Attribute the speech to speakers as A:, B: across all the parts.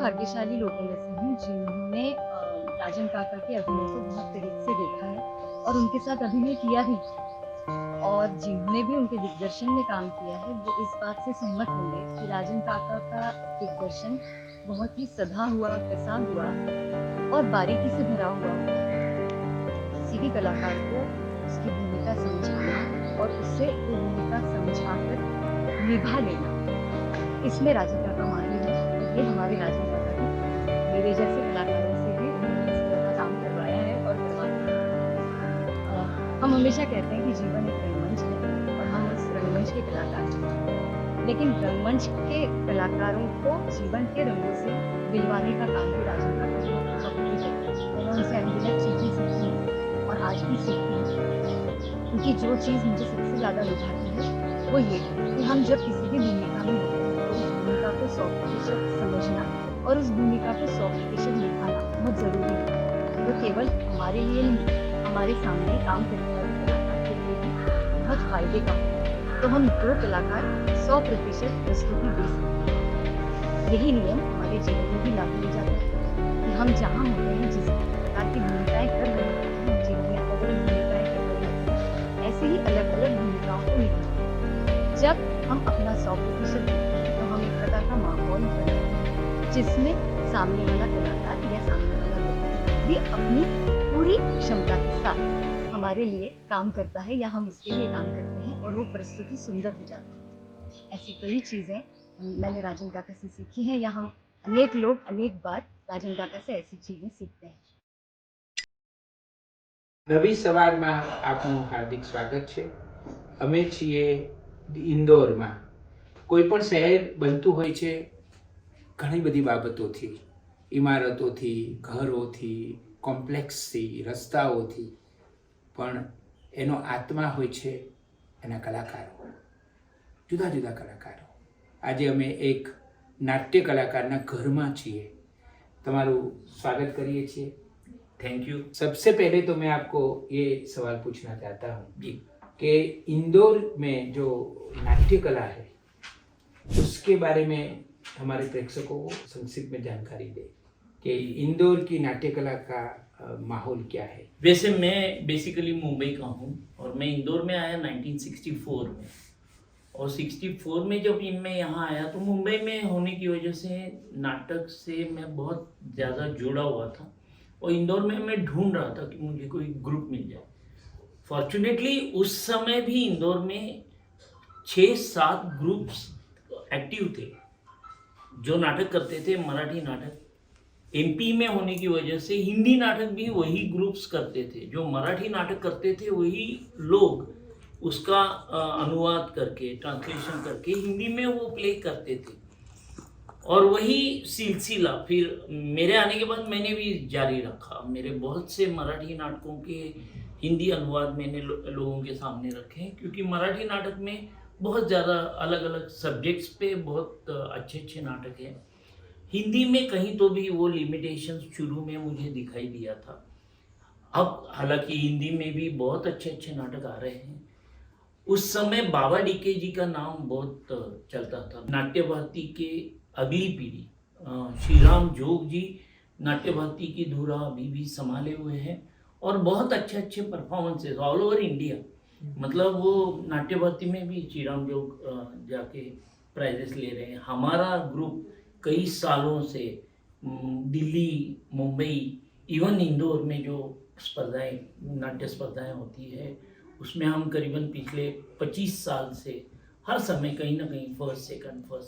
A: भाग्यशाली लोगों में से हूँ जिन्होंने राजन काका के अभिनय को बहुत करीब से देखा है और उनके साथ अभिनय किया भी, और जिन्होंने भी उनके दिग्दर्शन में काम किया है वो इस बात से सहमत होंगे कि राजन काका का दिग्दर्शन बहुत ही सधा हुआ, कसा हुआ और बारीकी से भरा हुआ होता है। किसी भी कलाकार को उसकी भूमिका समझाना और उससे वो भूमिका समझाकर निभा लेना, इसमें राजन काका माहिर है। ये हमारे राजन काका ने मेरे जैसे कलाकारों से भी इस तरह का काम करवाया है और करवाया है। हम हमेशा कहते हैं कि जीवन एक रंगमंच है और हम उस रंगमंच के कलाकार हैं, लेकिन रंगमंच के कलाकारों को जीवन के रंगों से दिलवाने का काम भी राजन काका बहुत ही करते हैं। मैंने उनसे अनगिनत चीज़ें सीखी हैं और आज भी सीखती हूँ, क्योंकि जो चीज़ मुझे सबसे ज़्यादा लुभाती है वो ये कि हम जब किसी भी भूमिका में होते हैं तो उस भूमिका को 100% समझना और उस भूमिका को 100% निभाना बहुत ज़रूरी है। वो केवल हमारे लिए नहीं, हमारे सामने काम करने वाले कलाकार के लिए भी बहुत फायदे का है। तो हम दो कलाकार 100% प्रस्तुति दे सकते हैं। यही नियम हमारे जीवन में भी लागू हो जाता है कि हम जहाँ होते हैं, जिस प्रकार की भूमिकाएं कर रहे होते हैं, हम जीवन में अलग अलग भूमिकाएं कर रहे होते हैं, ऐसे ही अलग अलग भूमिकाओं को निभाते हैं। जब हम अपना 100% देते हैं तो हम एक प्रकार का माहौल बनाते हैं जिसमें सामने वाला कलाकार या सामने वाला व्यक्ति भी अपनी पूरी क्षमता के साथ हमारे लिए काम करता है या हम उसके लिए काम करते हैं और वो प्रस्तुति सुंदर हो जाती है। ऐसी कई चीज़ें मैंने राजन काका से सीखी हैं या हम अनेक लोग अनेक बार राजन काका से ऐसी चीज़ें सीखते हैं।
B: નવી સવારમાં આપનું હાર્દિક સ્વાગત છે। અમે છીએ ઇન્દોરમાં। કોઈ પણ શહેર બનતું હોય છે ઘણી બધી બાબતોથી, ઇમારતોથી, ઘરોથી, કોમ્પ્લેક્સથી, રસ્તાઓથી, પણ એનો આત્મા હોય છે એના કલાકારો, જુદા જુદા કલાકારો। આજે અમે એક નાટ્ય કલાકારના ઘરમાં છીએ। તમારું સ્વાગત કરીએ છીએ। Thank you. सबसे पहले तो मैं आपको ये सवाल पूछना चाहता हूँ जी कि इंदौर में जो नाट्य कला है उसके बारे में हमारे प्रेक्षकों को संक्षिप्त में जानकारी दे कि इंदौर की नाट्य कला का माहौल क्या है।
C: वैसे मैं बेसिकली मुंबई का हूँ और मैं इंदौर में आया 1964 में, और 64 में जब मैं यहाँ आया तो मुंबई में होने की वजह से नाटक से मैं बहुत ज़्यादा जुड़ा हुआ था और इंदौर में मैं ढूंढ रहा था कि मुझे कोई ग्रुप मिल जाए। फॉर्चुनेटली उस समय भी इंदौर में 6-7 ग्रुप्स एक्टिव थे जो नाटक करते थे, मराठी नाटक। एमपी में होने की वजह से हिंदी नाटक भी वही ग्रुप्स करते थे, जो मराठी नाटक करते थे वही लोग उसका अनुवाद करके, ट्रांसलेशन करके हिंदी में वो प्ले करते थे। और वही सिलसिला फिर मेरे आने के बाद मैंने भी जारी रखा। मेरे बहुत से मराठी नाटकों के हिंदी अनुवाद मैंने लोगों के सामने रखे हैं, क्योंकि मराठी नाटक में बहुत ज़्यादा अलग अलग सब्जेक्ट्स पे बहुत अच्छे अच्छे नाटक हैं। हिंदी में कहीं तो भी वो लिमिटेशन शुरू में मुझे दिखाई दिया था। अब हालांकि हिंदी में भी बहुत अच्छे अच्छे नाटक आ रहे हैं। उस समय बाबा डीके जी का नाम बहुत चलता था। नाट्य भारती के अगली पीढ़ी श्री राम जोग जी नाट्य भारती की धुरा अभी भी संभाले हुए हैं और बहुत अच्छे अच्छे परफॉर्मेंसेस ऑल ओवर इंडिया। मतलब वो नाट्य भारती में भी श्री राम जोग जाके प्राइजेस ले रहे हैं। हमारा ग्रुप कई सालों से दिल्ली, मुंबई, इवन इंदौर में जो स्पर्धाएं, नाट्य स्पर्धाएं होती है उसमें हम करीबन पिछले 25 साल से हर समय कहीं ना कहीं फर्स्ट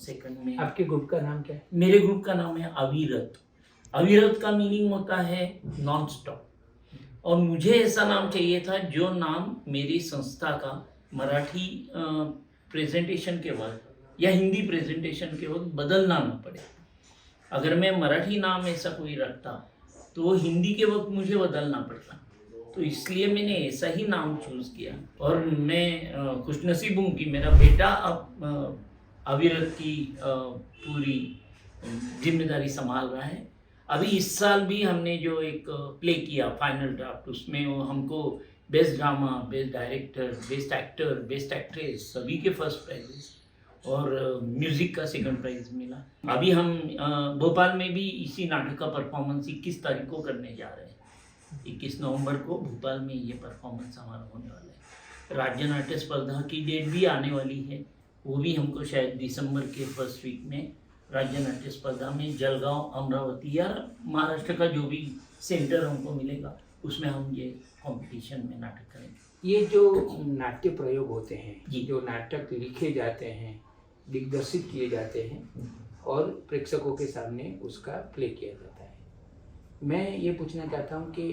C: सेकंड में।
B: आपके ग्रुप का नाम क्या है?
C: मेरे ग्रुप का नाम है अविरत। अविरत का मीनिंग होता है नॉन स्टॉप, और मुझे ऐसा नाम चाहिए था जो नाम मेरी संस्था का मराठी प्रेजेंटेशन के वक्त या हिंदी प्रेजेंटेशन के वक्त बदलना न पड़े। अगर मैं मराठी नाम ऐसा कोई रखता तो वो हिंदी के वक्त मुझे बदलना पड़ता, तो इसलिए मैंने ऐसा ही नाम चूज़ किया। और मैं खुशनसीब हूँ कि मेरा बेटा अब अविरत की पूरी जिम्मेदारी संभाल रहा है। अभी इस साल भी हमने जो एक प्ले किया फाइनल ड्राफ्ट, उसमें वो हमको best drama, best director, best actor, best actress सभी के फर्स्ट प्राइजेस, और म्यूजिक का सेकंड प्राइज मिला। अभी हम भोपाल में भी इसी नाटक का परफॉर्मेंस 21 तारीख को करने जा रहे हैं। 21 नवंबर को भोपाल में ये परफॉर्मेंस हमारा होने वाला है। राज्य नाट्य स्पर्धा की डेट भी आने वाली है, वो भी हमको शायद दिसंबर के फर्स्ट वीक में राज्य नाट्य स्पर्धा में जलगांव, अमरावती या महाराष्ट्र का जो भी सेंटर हमको मिलेगा उसमें हम ये कंपटीशन में नाटक करेंगे।
B: ये जो नाट्य प्रयोग होते हैं,
C: जी।
B: जो नाटक लिखे जाते हैं, दिग्दर्शित किए जाते हैं और प्रेक्षकों के सामने उसका प्ले किया जाता है, मैं ये पूछना चाहता हूँ कि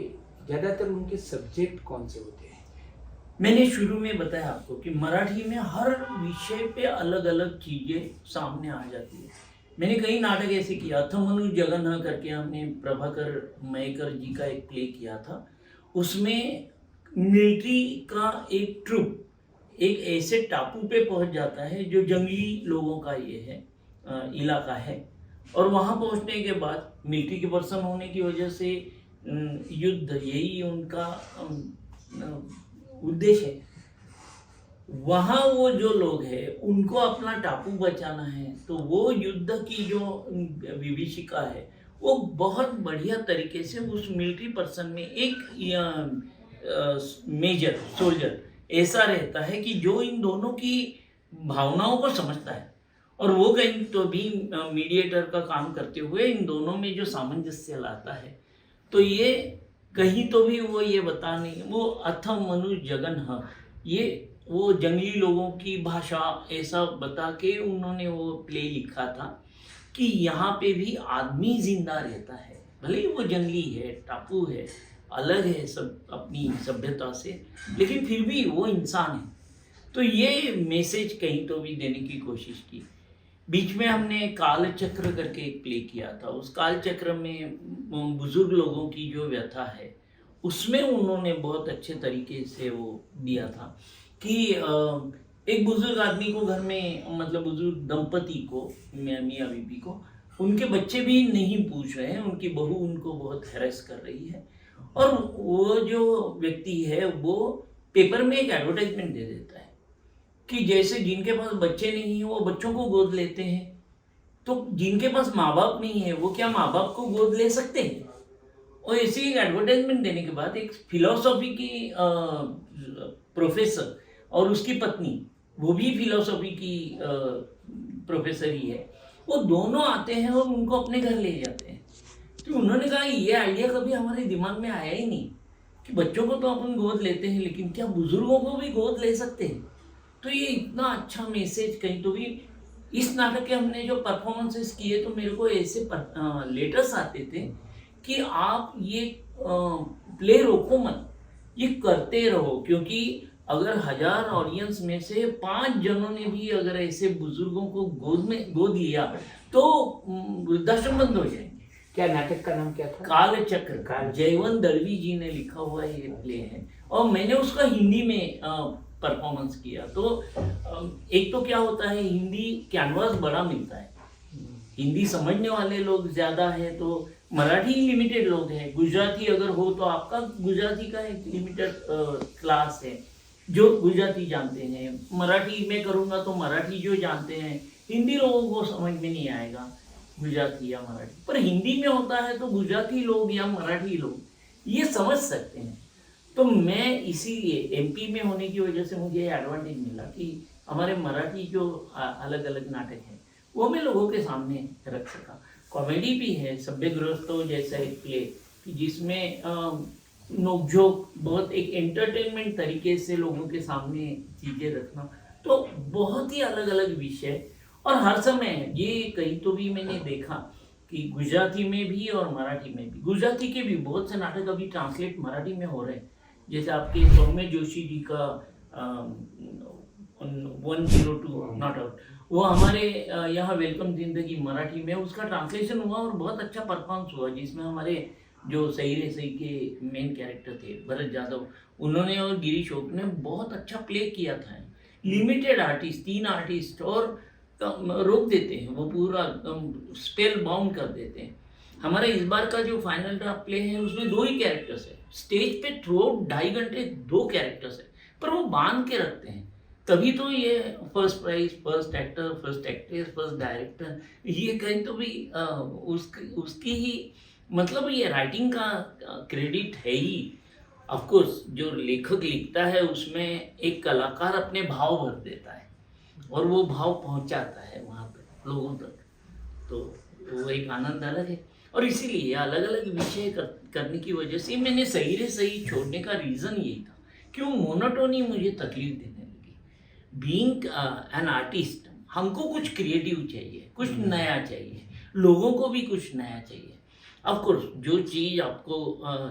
B: ज़्यादातर उनके सब्जेक्ट कौन से होते हैं?
C: मैंने शुरू में बताया आपको कि मराठी में हर विषय पे अलग अलग चीज़ें सामने आ जाती है। मैंने कई नाटक ऐसे किया। अथमनु जगन्नाथ करके हमने प्रभाकर मयेकर जी का एक प्ले किया था। उसमें मिलिट्री का एक ट्रुप एक ऐसे टापू पे पहुंच जाता है जो जंगली लोगों का ये है इलाका है, और वहाँ पहुँचने के बाद मिलिट्री के पर्सन होने की वजह से युद्ध यही उनका उद्देश्य है। वहाँ वो जो लोग हैं उनको अपना टापू बचाना है, तो वो युद्ध की जो विभीषिका है वो बहुत बढ़िया तरीके से उस मिलिट्री पर्सन में एक मेजर सोल्जर ऐसा रहता है कि जो इन दोनों की भावनाओं को समझता है, और वो कहीं तो भी मीडिएटर का काम करते हुए इन दोनों में जो सामंजस्य लाता है। तो ये कहीं तो भी वो ये बता नहीं, वो अथम मनु जगन, ये वो जंगली लोगों की भाषा ऐसा बता के उन्होंने वो प्ले लिखा था कि यहाँ पे भी आदमी जिंदा रहता है, भले ही वो जंगली है, टापू है, अलग है सब अपनी सभ्यता से, लेकिन फिर भी वो इंसान है। तो ये मैसेज कहीं तो भी देने की कोशिश की। बीच में हमने काल चक्र करके एक प्ले किया था। उस काल चक्र में बुजुर्ग लोगों की जो व्यथा है उसमें उन्होंने बहुत अच्छे तरीके से वो दिया था कि एक बुजुर्ग आदमी को घर में, मतलब बुजुर्ग दंपति को, मियाँ बीबी को, उनके बच्चे भी नहीं पूछ रहे हैं, उनकी बहू उनको बहुत हैरेस कर रही है, और वो जो व्यक्ति है वो पेपर में एक एडवर्टाइजमेंट दे देता है कि जैसे जिनके पास बच्चे नहीं हैं वो बच्चों को गोद लेते हैं, तो जिनके पास माँ बाप नहीं है वो क्या माँ बाप को गोद ले सकते हैं? और ऐसी एक एडवर्टाइजमेंट देने के बाद एक फिलॉसफी की प्रोफेसर और उसकी पत्नी, वो भी फिलॉसफी की प्रोफेसर ही है, वो दोनों आते हैं और उनको अपने घर ले जाते हैं। तो उन्होंने कहा ये आइडिया कभी हमारे दिमाग में आया ही नहीं कि बच्चों को तो अपन गोद लेते हैं, लेकिन क्या बुजुर्गों को भी गोद ले सकते हैं? तो ये इतना अच्छा मैसेज कहीं तो भी। इस नाटक के हमने जो परफॉर्मेंसेस किए तो मेरे को ऐसे लेटर्स आते थे कि आप ये प्ले रोको मत, ये करते रहो, क्योंकि अगर 1000 ऑडियंस में से 5 जनों ने भी अगर ऐसे बुजुर्गों को गोद लिया तो वृद्धाश्रम बंद हो जाएंगे।
B: क्या नाटक का नाम क्या था?
C: काल चक्र। जयवंत दलवी जी ने लिखा हुआ ये प्ले है, और मैंने उसका हिंदी में परफॉर्मेंस किया। तो एक तो क्या होता है, हिंदी कैनवास बड़ा मिलता है, हिंदी समझने वाले लोग ज़्यादा है, तो मराठी लिमिटेड लोग हैं। गुजराती अगर हो तो आपका गुजराती का एक लिमिटेड क्लास है जो गुजराती जानते हैं। मराठी में करूँगा तो मराठी जो जानते हैं, हिंदी लोगों को समझ में नहीं आएगा गुजराती या मराठी, पर हिंदी में होता है तो गुजराती लोग या मराठी लोग ये समझ सकते हैं। तो मैं इसीलिए एमपी में होने की वजह से मुझे एडवांटेज मिला कि हमारे मराठी जो अलग अलग नाटक हैं वो मैं लोगों के सामने रख सका। कॉमेडी भी है, सभ्य गृहस्थों जैसा एक प्ले कि जिसमें नोकझोंक, बहुत एक एंटरटेनमेंट तरीके से लोगों के सामने चीज़ें रखना, तो बहुत ही अलग अलग विषय। और हर समय ये कहीं तो भी मैंने देखा कि गुजराती में भी और मराठी में भी, गुजराती के भी बहुत से नाटक अभी ट्रांसलेट मराठी में हो रहे हैं। जैसे आपके सौम्य जोशी जी का 102 नॉट आउट, वो हमारे यहाँ वेलकम जिंदगी मराठी में उसका ट्रांसलेशन हुआ और बहुत अच्छा परफॉर्मेंस हुआ, जिसमें हमारे जो सही रे सही के मेन कैरेक्टर थे भरत जादव, उन्होंने और गिरीश ओक ने बहुत अच्छा प्ले किया था। लिमिटेड आर्टिस्ट, 3 आर्टिस्ट, और रोक देते हैं, वो पूरा स्पेल बाउंड कर देते हैं। हमारा इस बार का जो फाइनल ड्राफ्ट प्ले है उसमें 2 ही कैरेक्टर्स है, स्टेज पे थ्रू 2.5 घंटे 2 कैरेक्टर्स है, पर वो बांध के रखते हैं। तभी तो ये first prize, first actor, first actress, first director, ये कहीं तो भी उसकी ही मतलब ये राइटिंग का क्रेडिट है ही। ऑफ कोर्स जो लेखक लिखता है उसमें एक कलाकार अपने भाव भर देता है और वो भाव पहुंचाता है वहाँ पे लोगों तक, तो वो एक आनंद अलग है। और इसीलिए अलग अलग विषय करने की वजह से मैंने सही रे सही छोड़ने का रीज़न यही था, क्यों मोनोटोनी मुझे तकलीफ देने लगी। बीइंग एन आर्टिस्ट हमको कुछ क्रिएटिव चाहिए, कुछ नया चाहिए, लोगों को भी कुछ नया चाहिए। ऑफ कोर्स जो चीज़ आपको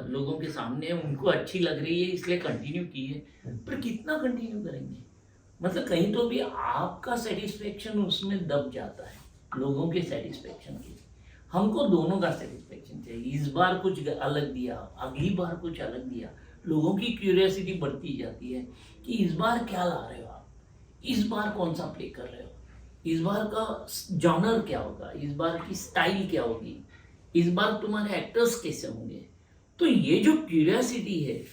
C: लोगों के सामने है उनको अच्छी लग रही है इसलिए कंटिन्यू की है, पर कितना कंटिन्यू करेंगे, मतलब कहीं तो भी आपका सेटिस्फेक्शन उसमें दब जाता है लोगों के सेटिस्फेक्शन के लिए। हमको दोनों का सेटिस्फेक्शन चाहिए, इस बार कुछ अलग दिया, अगली बार कुछ अलग दिया, लोगों की क्यूरियोसिटी बढ़ती जाती है कि इस बार क्या ला रहे हो आप, इस बार कौन सा प्ले कर रहे हो, इस बार का जॉनर क्या होगा, इस बार की स्टाइल क्या होगी, इस बार तुम्हारे एक्टर्स कैसे होंगे। तो ये जो क्यूरियोसिटी है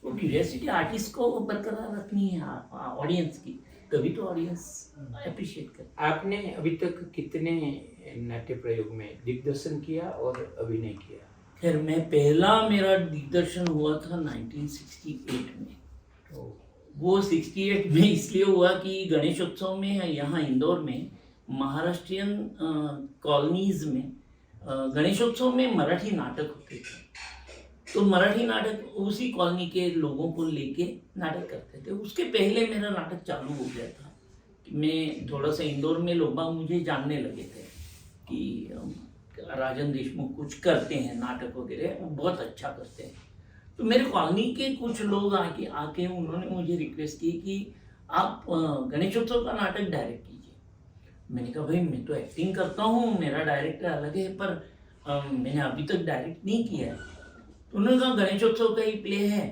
C: वो क्यूरियोसिटी आर्टिस्ट को बरकरार रखनी है ऑडियंस की, तभी तो ऑडियंस अप्रिशिएट करे।
B: आपने अभी तक कितने नाट्य प्रयोग में दिग्दर्शन किया और अभिनय किया?
C: खैर मैं पहला मेरा दिग्दर्शन हुआ था 1968 में।
B: तो
C: वो 68 में इसलिए हुआ कि गणेशोत्सव में यहाँ इंदौर में महाराष्ट्रियन कॉलोनीज में गणेशोत्सव में मराठी नाटक होते थे, तो मराठी नाटक उसी कॉलोनी के लोगों को लेके नाटक करते थे। उसके पहले मेरा नाटक चालू हो गया था कि मैं थोड़ा सा इंदौर में लोग मुझे जानने लगे थे कि राजन देशमुख कुछ करते हैं नाटक वगैरह, वो बहुत अच्छा करते हैं। तो मेरे कॉलोनी के कुछ लोग आके उन्होंने मुझे रिक्वेस्ट की कि आप गणेशोत्सव का नाटक डायरेक्ट कीजिए। मैंने कहा भाई मैं तो एक्टिंग करता हूँ, मेरा डायरेक्टर अलग है, पर मैंने अभी तक डायरेक्ट नहीं किया है। तो उन्होंने कहा गणेशोत्सव का ही प्ले है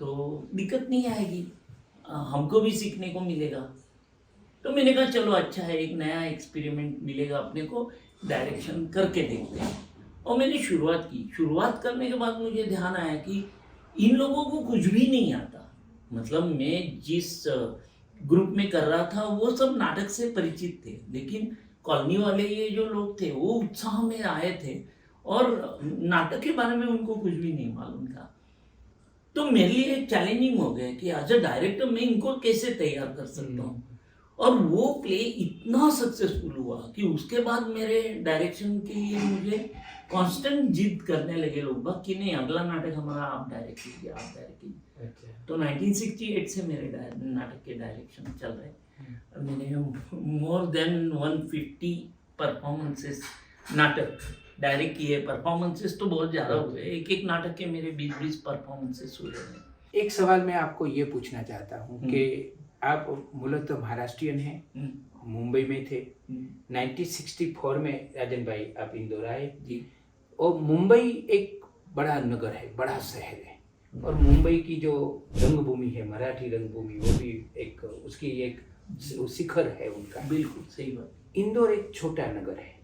C: तो दिक्कत नहीं आएगी, हमको भी सीखने को मिलेगा। तो मैंने कहा चलो अच्छा है, एक नया एक्सपेरिमेंट मिलेगा अपने को, डायरेक्शन करके देखते हैं। और मैंने शुरुआत की। शुरुआत करने के बाद मुझे ध्यान आया कि इन लोगों को कुछ भी नहीं आता, मतलब मैं जिस ग्रुप में कर रहा था वो सब नाटक से परिचित थे, लेकिन कॉलोनी वाले ये जो लोग थे वो उत्साह में आए थे और नाटक के बारे में उनको कुछ भी नहीं मालूम था। तो मेरे लिए एक चैलेंजिंग हो गया कि एज अ डायरेक्टर मैं इनको कैसे तैयार कर सकता हूँ। और वो प्ले इतना सक्सेसफुल हुआ कि उसके बाद मेरे डायरेक्शन के लिए मुझे कांस्टेंट जिद करने लगे लोग कि नहीं अगला नाटक हमारा आप डायरेक्ट कीजिए, आप डायरेक्ट कीजिए।
B: अच्छा।
C: तो 1968 से मेरे नाटक के डायरेक्शन चल रहे। मैंने मोर देन 150 परफॉर्मेंसेस नाटक डायरेक्ट किए। परफॉर्मेंसेस तो बहुत ज़्यादा हुए, एक एक नाटक के मेरे 20-20 परफॉर्मेंसेस हुए हैं।
B: एक सवाल मैं आपको ये पूछना चाहता हूँ कि आप मूलतः महाराष्ट्रियन हैं, मुंबई में थे, 1964 में राजन भाई आप इंदौर आए
C: जी।
B: और मुंबई एक बड़ा नगर है, बड़ा शहर है, और मुंबई की जो रंगभूमि है, मराठी रंगभूमि, वो भी एक उसकी एक शिखर है उनका।
C: बिल्कुल सही बात।
B: इंदौर एक छोटा नगर है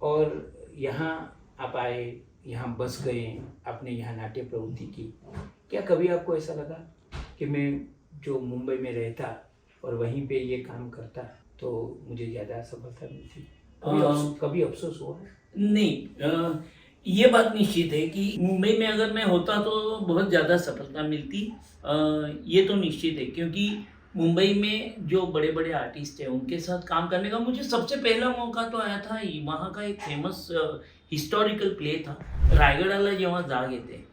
B: और यहाँ आप आए, यहाँ बस गए, आपने यहाँ नाट्य प्रवृत्ति की। क्या कभी आपको ऐसा लगा कि मैं जो मुंबई में रहता और वहीं पे ये काम करता तो मुझे ज़्यादा सफलता मिलती? कभी अफसोस हुआ?
C: नहीं, ये बात निश्चित है कि मुंबई में अगर मैं होता तो बहुत ज़्यादा सफलता मिलती, ये तो निश्चित है, क्योंकि मुंबई में जो बड़े बड़े आर्टिस्ट हैं उनके साथ काम करने का मुझे सबसे पहला मौका तो आया था। वहाँ का एक फेमस हिस्टोरिकल प्ले था रायगडाला जेव्हा जाग येते,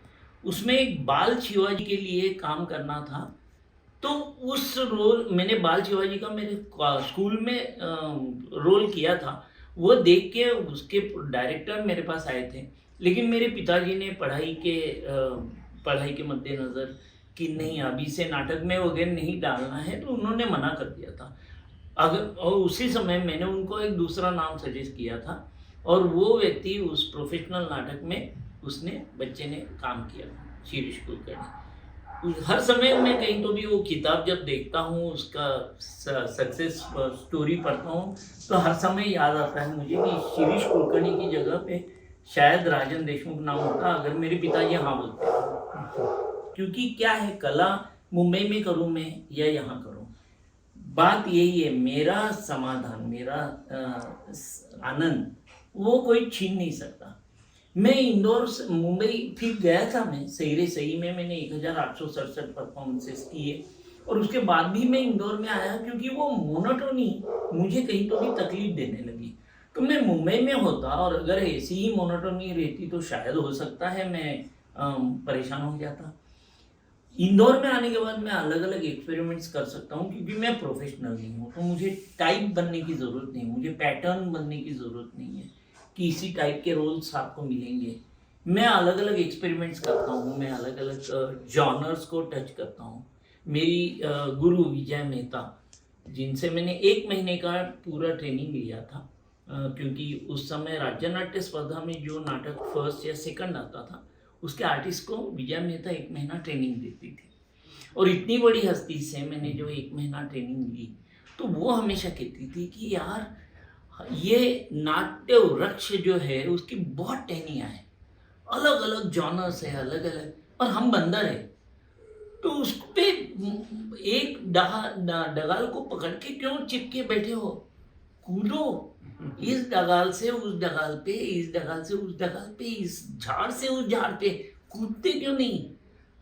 C: उसमें एक बाल शिवाजी के लिए काम करना था। तो उस रोल मैंने बाल शिवाजी का मेरे स्कूल में रोल किया था। वो देख के उसके डायरेक्टर मेरे पास आए थे, लेकिन मेरे पिताजी ने पढ़ाई के मद्देनज़र कि नहीं अभी से नाटक में वगैरह नहीं डालना है, तो उन्होंने मना कर दिया था। और उसी समय मैंने उनको एक दूसरा नाम सजेस्ट किया था और वो व्यक्ति उस प्रोफेशनल नाटक में उसने बच्चे ने काम किया, शिरीष कुलकर्णी। हर समय मैं कहीं तो भी वो किताब जब देखता हूँ, उसका सक्सेस स्टोरी पढ़ता हूँ, तो हर समय याद आता है मुझे कि शिरीष कुलकर्णी की जगह पे शायद राजन देशमुख नाम होता अगर मेरे पिताजी हाँ बोलते। क्योंकि क्या है, कला मुंबई में करूँ मैं या यहाँ करूँ, बात यही है, मेरा समाधान, मेरा आनंद वो कोई छीन नहीं सकता। मैं इंदौर से मुंबई फिर गया था, मैं सही में मैंने 1867 परफॉर्मेंसेस किए और उसके बाद भी मैं इंदौर में आया क्योंकि वो मोनोटोनी मुझे कहीं तो भी तकलीफ देने लगी। तो मैं मुंबई में होता और अगर ऐसी ही मोनोटोनी रहती तो शायद हो सकता है मैं परेशान हो जाता। इंदौर में आने के बाद मैं अलग अलग एक्सपेरिमेंट्स कर सकता हूँ क्योंकि मैं प्रोफेशनल नहीं हूँ, तो मुझे टाइप बनने की ज़रूरत नहीं, मुझे पैटर्न बनने की ज़रूरत नहीं है कि इसी टाइप के रोल्स आपको मिलेंगे। मैं अलग अलग एक्सपेरिमेंट्स करता हूँ, मैं अलग अलग जॉनर्स को टच करता हूँ। मेरी गुरु विजय मेहता, जिनसे मैंने 1 महीने का पूरा ट्रेनिंग लिया था, क्योंकि उस समय राज्य नाट्य स्पर्धा में जो नाटक फर्स्ट या सेकंड आता था उसके आर्टिस्ट को विजय मेहता 1 महीना ट्रेनिंग देती थी। और इतनी बड़ी हस्ती से मैंने जो 1 महीना ट्रेनिंग ली तो वो हमेशा कहती थी कि यार ये नाट्य वृक्ष जो है उसकी बहुत टहनियाँ हैं, अलग अलग जॉनर्स है, अलग अलग, और हम बंदर है, तो उस पे एक डगाल को पकड़ के क्यों चिपके बैठे हो? कूदो, इस डगाल से उस डगाल पे, इस डगाल से उस डगाल पे, इस झाड़ से उस झाड़ पे, कूदते क्यों नहीं?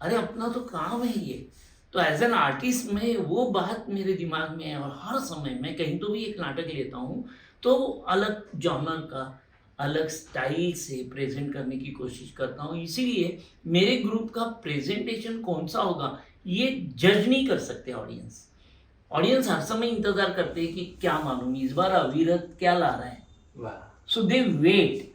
C: अरे अपना तो काम है ये। तो एज एन आर्टिस्ट में वो बात मेरे दिमाग में है और हर समय मैं कहीं तो भी एक नाटक लेता हूँ तो अलग जॉनर का, अलग स्टाइल से प्रेजेंट करने की कोशिश करता हूँ। इसीलिए मेरे ग्रुप का प्रेजेंटेशन कौन सा होगा ये जज नहीं कर सकते ऑडियंस। ऑडियंस हर समय इंतजार करते हैं कि क्या मालूम इस बार अविरत क्या ला रहा है।
B: वाह।
C: सो दे वेट,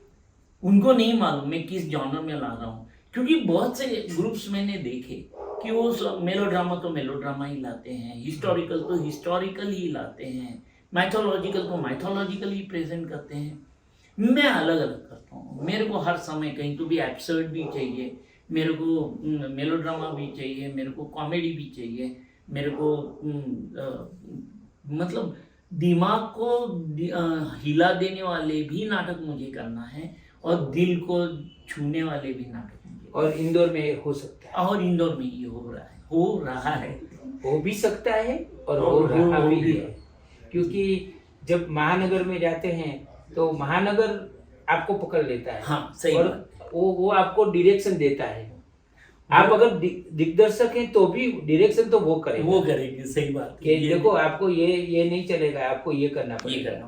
C: उनको नहीं मालूम मैं किस जॉनर में ला रहा हूँ, क्योंकि बहुत से ग्रुप्स मैंने देखे कि वो मेलोड्रामा तो मेलोड्रामा ही लाते हैं, हिस्टोरिकल तो हिस्टोरिकल ही लाते हैं, माइथोलॉजिकल तो माइथोलॉजिकल ही प्रेजेंट करते हैं। मैं अलग अलग करता हूँ। मेरे को हर समय कहीं तो भी एब्सर्ड भी चाहिए, मेरे को मेलोड्रामा भी चाहिए, मेरे को कॉमेडी भी चाहिए, मेरे को मतलब दिमाग को हिला देने वाले भी नाटक मुझे करना है और दिल को छूने वाले भी नाटक मुझे।
B: और इंदौर में हो सकता है,
C: और इंदौर में ये हो रहा है,
B: हो भी सकता है और हो रहा भी है। क्योंकि जब महानगर में जाते हैं तो महानगर आपको पकड़ लेता है।
C: हाँ, सही
B: और
C: बात।
B: वो आपको डायरेक्शन देता है। आप अगर दिग्दर्शक हैं तो भी डायरेक्शन तो वो
C: करेगी, सही बात
B: कि देखो आपको ये नहीं चलेगा, आपको ये करना पड़ेगा।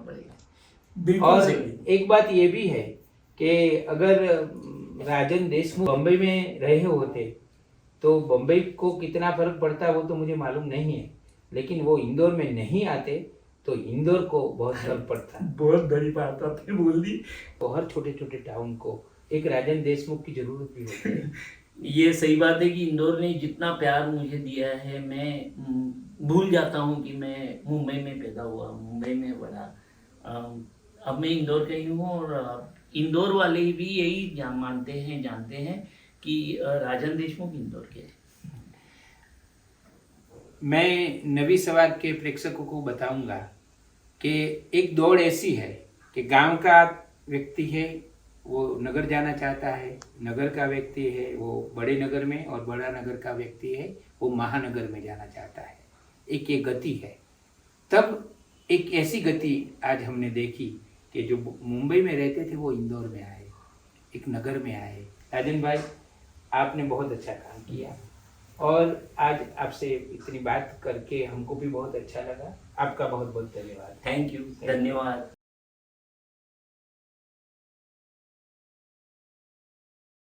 C: बिल्कुल
B: और
C: सही।
B: एक बात ये भी है कि अगर राजन देशमुख बम्बई में रहे होते तो बम्बई को कितना फर्क पड़ता है वो तो मुझे मालूम नहीं है, लेकिन वो इंदौर में नहीं आते तो इंदौर को बहुत फर्क पड़ता है।
C: बहुत बड़ी बात आपने बोल दी।
B: तो हर छोटे छोटे टाउन को एक राजन देशमुख की जरूरत भी होती है।
C: ये सही बात है कि इंदौर ने जितना प्यार मुझे दिया है, मैं भूल जाता हूँ कि मैं मुंबई में पैदा हुआ, मुंबई में बड़ा। अब मैं इंदौर का ही हूँ और इंदौर वाले भी यही जानते हैं कि राजन देशमुख इंदौर के हैं।
B: मैं नवी सवार के प्रेक्षकों को बताऊंगा कि एक दौड़ ऐसी है कि गांव का व्यक्ति है वो नगर जाना चाहता है, नगर का व्यक्ति है वो बड़े नगर में, और बड़ा नगर का व्यक्ति है वो महानगर में जाना चाहता है। एक ये गति है। तब एक ऐसी गति आज हमने देखी कि जो मुंबई में रहते थे वो इंदौर में आए, एक नगर में आए। राजन भाई, आपने बहुत अच्छा काम किया और आज आपसे इतनी बात करके हमको भी बहुत अच्छा लगा। आपका बहुत बहुत धन्यवाद।
C: थैंक यू, धन्यवाद।